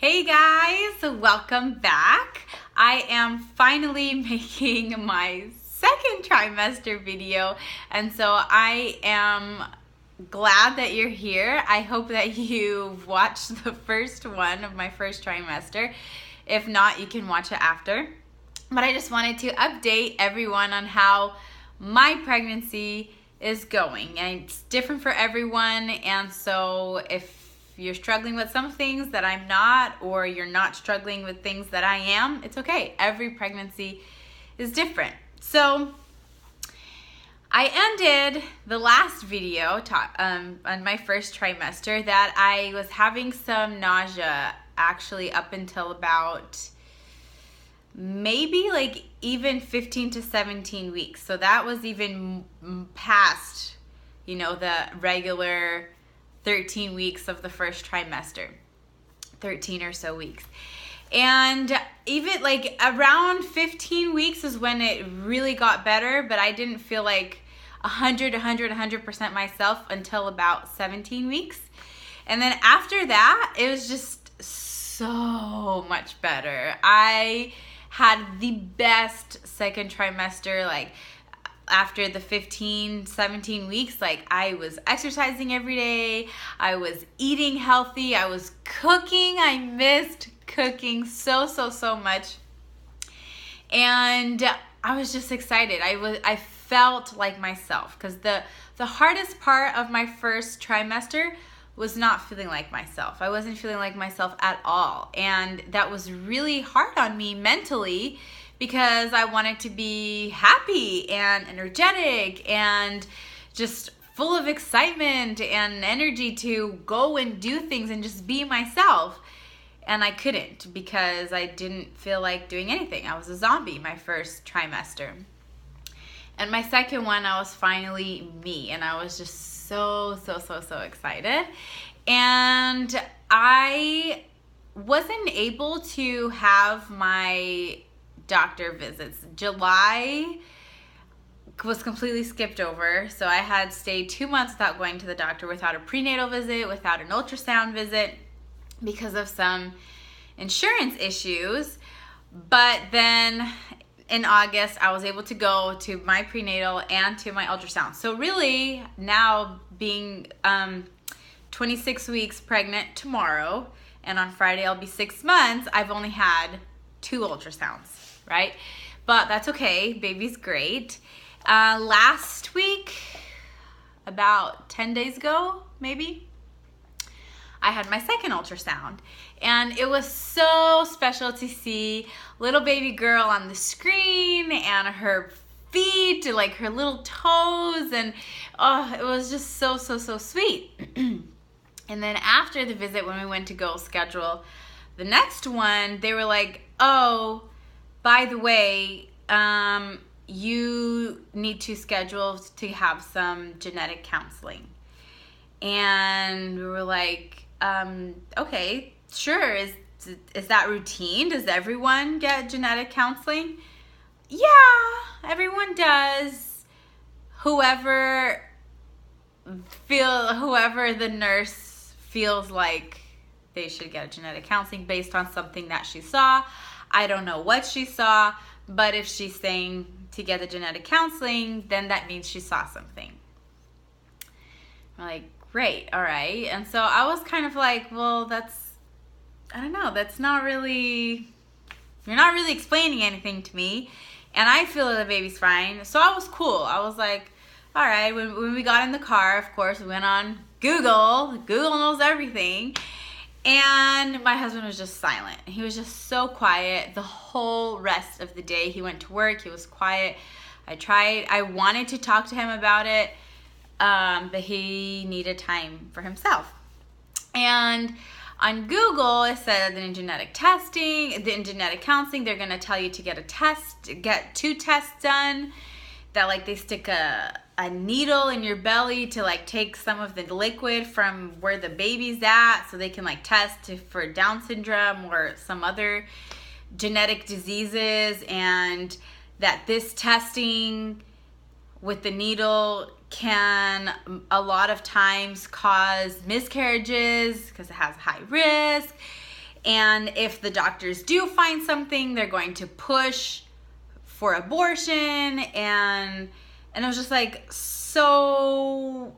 Hey guys, welcome back. I am finally making my second trimester video, and so I am glad that you're here. I hope that you've watched the first one of my first trimester. If not, you can watch it after. But I just wanted to update everyone on how my pregnancy is going, and it's different for everyone. And so if you're struggling with some things that I'm not, or you're not struggling with things that I am, it's okay. Every pregnancy is different. So I ended the last video on my first trimester that I was having some nausea actually up until about maybe like even 15 to 17 weeks. So that was even past, the regular 13 weeks of the first trimester, 13 or so weeks. And even like around 15 weeks is when it really got better, but I didn't feel like 100% myself until about 17 weeks. And then after that, it was just so much better. I had the best second trimester, like after the 15, 17 weeks, like I was exercising every day, I was eating healthy, I was cooking. I missed cooking so much. And I was just excited. I felt like myself, because the hardest part of my first trimester was not feeling like myself. I wasn't feeling like myself at all. And that was really hard on me mentally, because I wanted to be happy and energetic and just full of excitement and energy to go and do things and just be myself. And I couldn't, because I didn't feel like doing anything. I was a zombie my first trimester. And my second one, I was finally me, and I was just so excited. And I wasn't able to have my doctor visits. July was completely skipped over, so I had stayed 2 months without going to the doctor, without a prenatal visit, without an ultrasound visit, because of some insurance issues. But then in August, I was able to go to my prenatal and to my ultrasound. So really, now being 26 weeks pregnant tomorrow, and on Friday I'll be 6 months, I've only had 2 ultrasounds, right? But that's okay. Baby's great. Last week, about 10 days ago, maybe, I had my second ultrasound, and it was so special to see little baby girl on the screen, and her feet, like her little toes, and it was just so sweet. And then after the visit, when we went to go schedule the next one, they were like, oh, by the way, you need to schedule to have some genetic counseling. And we were like, okay, sure. Is that routine? Does everyone get genetic counseling? Yeah, everyone does. Whoever the nurse feels like they should get genetic counseling based on something that she saw. I don't know what she saw, but if she's saying to get the genetic counseling, then that means she saw something. I'm like, great, all right. And so I was kind of like, well, you're not really explaining anything to me, and I feel that the baby's fine. So I was cool. I was like, all right. When we got in the car, of course, we went on Google. Google knows everything. And my husband was just silent. He was just so quiet the whole rest of the day. He went to work. He was quiet. I wanted to talk to him about it, but he needed time for himself. And on Google, it said that in genetic counseling, they're going to tell you to get 2 tests done, that like they stick a needle in your belly to like take some of the liquid from where the baby's at, so they can like test for Down syndrome or some other genetic diseases, and that this testing with the needle can a lot of times cause miscarriages because it has high risk. And if the doctors do find something, they're going to push for abortion. And it was just like so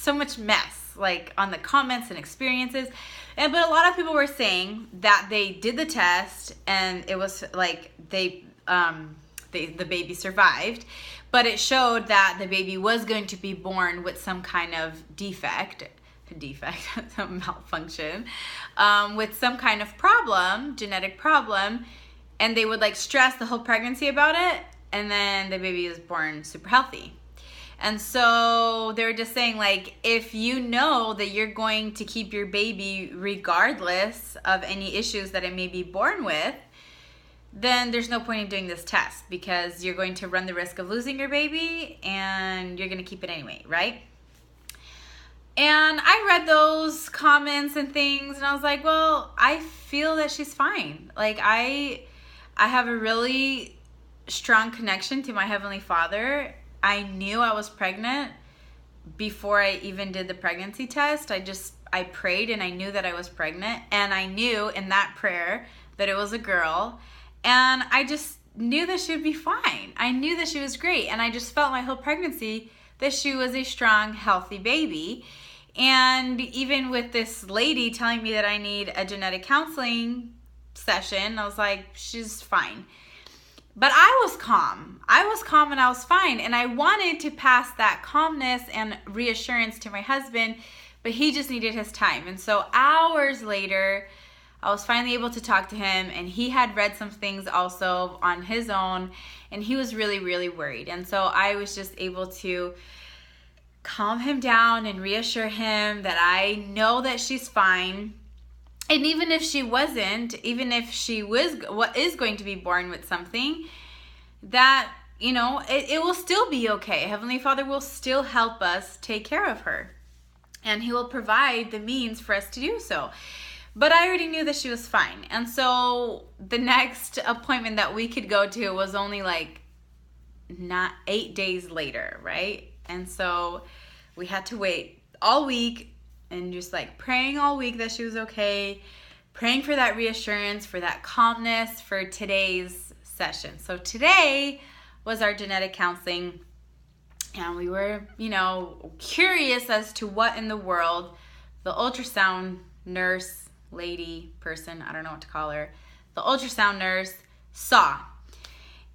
much mess, like on the comments and experiences. But a lot of people were saying that they did the test and it was like the baby survived, but it showed that the baby was going to be born with some kind of defect, some malfunction, with some kind of problem, genetic problem, and they would like stress the whole pregnancy about it, and then the baby is born super healthy. And so they were just saying, like, if you know that you're going to keep your baby regardless of any issues that it may be born with, then there's no point in doing this test, because you're going to run the risk of losing your baby and you're going to keep it anyway, right? And I read those comments and things and I was like, well, I feel that she's fine. Like I have a really strong connection to my Heavenly Father. I knew I was pregnant before I even did the pregnancy test. I prayed and I knew that I was pregnant, and I knew in that prayer that it was a girl, and I just knew that she would be fine. I knew that she was great, and I just felt my whole pregnancy that she was a strong, healthy baby. And even with this lady telling me that I need a genetic counseling session, I was like, she's fine. But I was calm and I was fine. And I wanted to pass that calmness and reassurance to my husband, but he just needed his time. And so hours later, I was finally able to talk to him, and he had read some things also on his own, and he was really, really worried. And so I was just able to calm him down and reassure him that I know that she's fine. And even if she wasn't, even if she is going to be born with something, that, you know, it will still be okay. Heavenly Father will still help us take care of her, and He will provide the means for us to do so. But I already knew that she was fine. And so the next appointment that we could go to was only like not 8 days later, right? And so we had to wait all week and just like praying all week that she was okay, praying for that reassurance, for that calmness for today's session. So today was our genetic counseling, and we were, you know, curious as to what in the world the ultrasound nurse, lady, person, I don't know what to call her, the ultrasound nurse saw.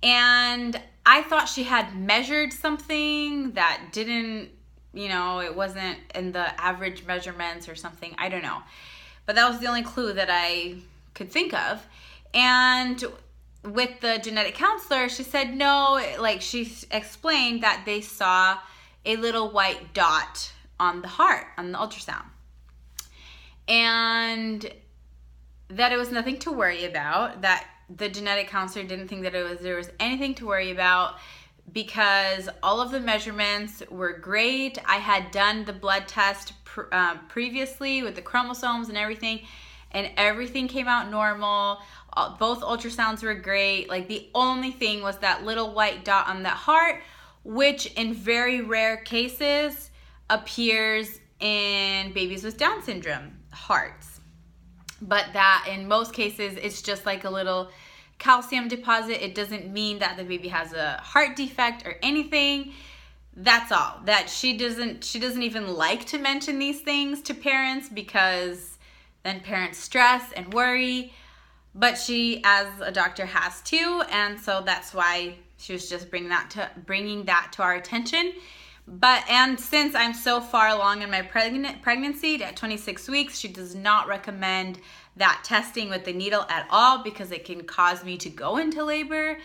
And I thought she had measured something that didn't, you know, it wasn't in the average measurements or something. I don't know. But that was the only clue that I could think of. And with the genetic counselor, she said no, like she explained that they saw a little white dot on the heart, on the ultrasound. And that it was nothing to worry about, that the genetic counselor didn't think that there was anything to worry about, because all of the measurements were great. I had done the blood test previously with the chromosomes and everything came out normal. Both ultrasounds were great. Like the only thing was that little white dot on that heart, which in very rare cases appears in babies with Down syndrome hearts. But that in most cases, it's just like a little calcium deposit. It doesn't mean that the baby has a heart defect or anything. That's all. That she doesn't even like to mention these things to parents, because then parents stress and worry. But she, as a doctor, has to, and so that's why she was just bringing that to our attention. And since I'm so far along in my pregnancy, at 26 weeks, she does not recommend that testing with the needle at all, because it can cause me to go into labor.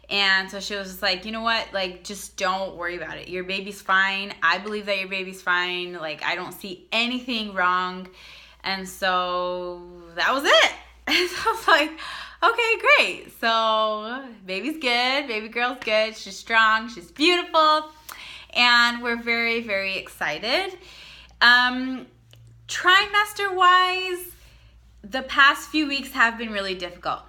And so she was just like, you know what, like, just don't worry about it. Your baby's fine. I believe that your baby's fine. Like, I don't see anything wrong. And so that was it. And so I was like, okay, great. So baby's good. Baby girl's good. She's strong. She's beautiful. And we're very, very excited. Trimester-wise, the past few weeks have been really difficult.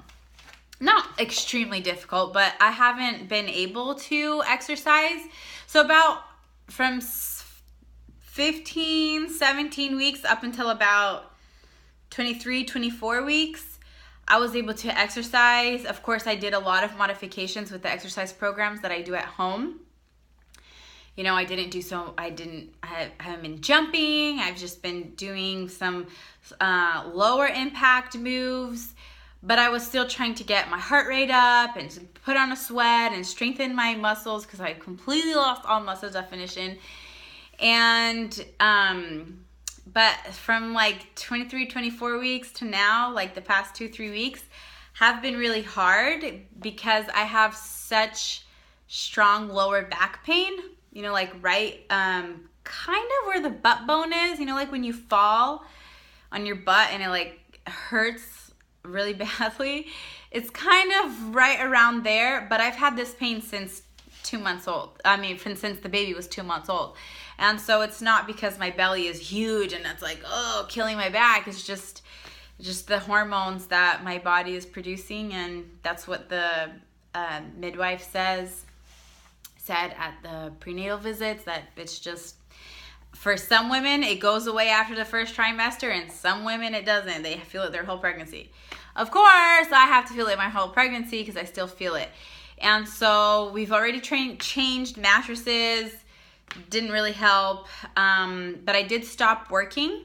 Not extremely difficult, but I haven't been able to exercise. So about from 15, 17 weeks up until about 23, 24 weeks, I was able to exercise. Of course, I did a lot of modifications with the exercise programs that I do at home. You know, I haven't been jumping. I've just been doing some lower impact moves, but I was still trying to get my heart rate up and to put on a sweat and strengthen my muscles because I completely lost all muscle definition. And, but from like 23, 24 weeks to now, like the past 2-3 weeks have been really hard because I have such strong lower back pain, you know, like right, kind of where the butt bone is, you know, like when you fall on your butt and it like hurts really badly. It's kind of right around there, but I've had this pain since 2 months old. I mean, since the baby was 2 months old. And so it's not because my belly is huge and it's like, oh, killing my back. It's just the hormones that my body is producing, and that's what the midwife said at the prenatal visits, that it's just, for some women it goes away after the first trimester, and some women it doesn't. They feel it their whole pregnancy. Of course, I have to feel it my whole pregnancy because I still feel it. And so we've already changed mattresses. Didn't really help, but I did stop working.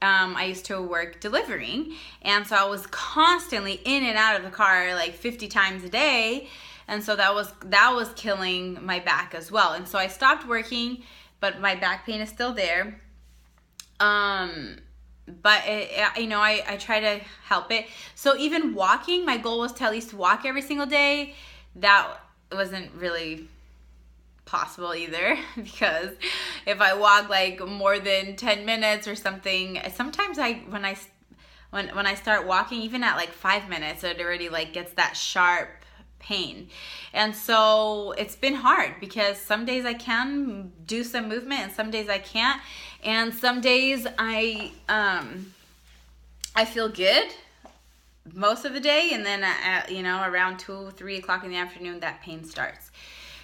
I used to work delivering, and so I was constantly in and out of the car like 50 times a day, and so that was killing my back as well. And so I stopped working, but my back pain is still there. But you know, I try to help it. So even walking, my goal was to at least walk every single day. That wasn't really possible either, because if I walk like more than 10 minutes or something, sometimes when I start walking, even at like 5 minutes, it already like gets that sharp pain. And so it's been hard because some days I can do some movement and some days I can't, and some days I feel good most of the day, and then you know, around 2-3 o'clock in the afternoon, that pain starts.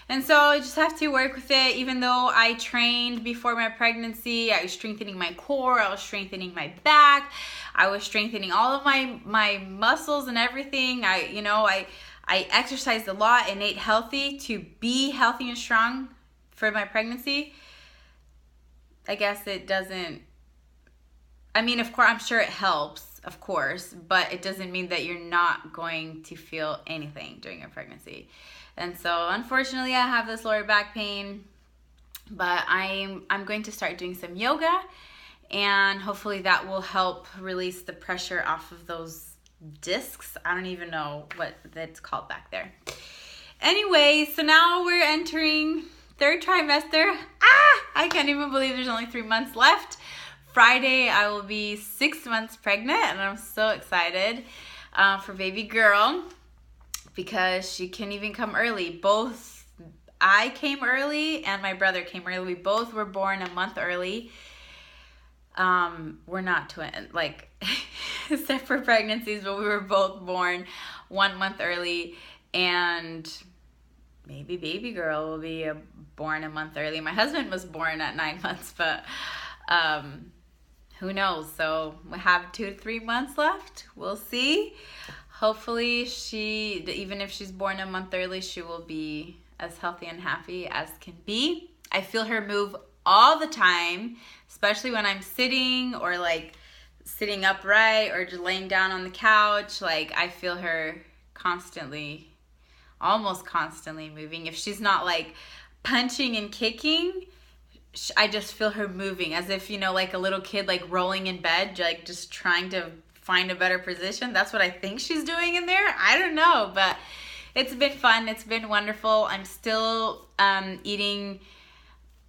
And so I just have to work with it. Even though I trained before my pregnancy, I was strengthening my core, I was strengthening my back, I was strengthening all of my muscles and everything. I exercised a lot and ate healthy to be healthy and strong for my pregnancy. I guess it doesn't, I mean, of course, I'm sure it helps, of course, but it doesn't mean that you're not going to feel anything during your pregnancy. And so unfortunately I have this lower back pain, but I'm going to start doing some yoga, and hopefully that will help release the pressure off of those discs. I don't even know what that's called back there. Anyway, so now we're entering 3rd trimester. I can't even believe there's only 3 months left. Friday I will be 6 months pregnant, and I'm so excited for baby girl, because she can even come early. Both I came early and my brother came early. We both were born a month early. We're not twin, like except for pregnancies, but we were both born 1 month early, and maybe baby girl will be born a month early. My husband was born at 9 months, but who knows? So we have 2 to 3 months left. We'll see. Hopefully even if she's born a month early, she will be as healthy and happy as can be. I feel her move all the time, especially when I'm sitting or like sitting upright or just laying down on the couch. Like I feel her constantly, almost constantly moving. If she's not like punching and kicking, I just feel her moving as if, you know, like a little kid, like rolling in bed, like just trying to find a better position. That's what I think she's doing in there. I don't know, but it's been fun. It's been wonderful. I'm still eating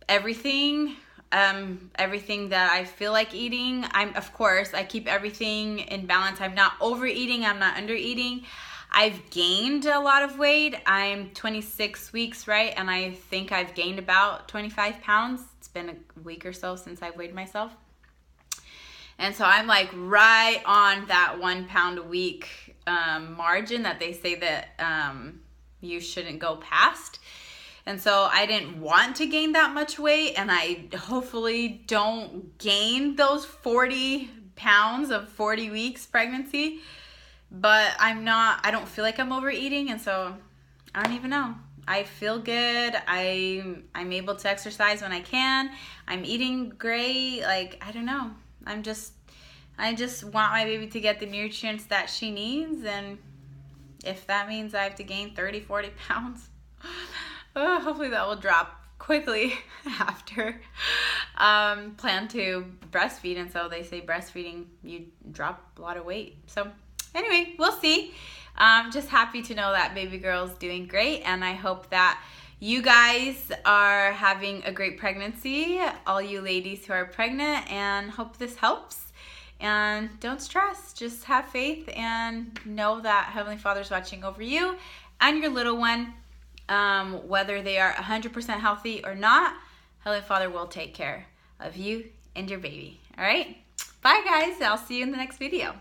everything that I feel like eating. Of course, I keep everything in balance. I'm not overeating. I'm not undereating. I've gained a lot of weight. I'm 26 weeks, right? And I think I've gained about 25 pounds. It's been a week or so since I've weighed myself. And so I'm like right on that 1 pound a week margin that they say that you shouldn't go past. And so I didn't want to gain that much weight, and I hopefully don't gain those 40 pounds of 40 weeks pregnancy, but I don't feel like I'm overeating, and so I don't even know. I feel good. I'm able to exercise when I can. I'm eating great. Like, I don't know. I just want my baby to get the nutrients that she needs, and if that means I have to gain 30, 40 pounds, hopefully that will drop quickly after. Plan to breastfeed, and so they say breastfeeding, you drop a lot of weight. So anyway, we'll see. Just happy to know that baby girl's doing great, and I hope that you guys are having a great pregnancy, all you ladies who are pregnant, and hope this helps. And don't stress, just have faith and know that Heavenly Father's watching over you and your little one. Whether they are 100% healthy or not, Heavenly Father will take care of you and your baby. All right? Bye, guys. I'll see you in the next video.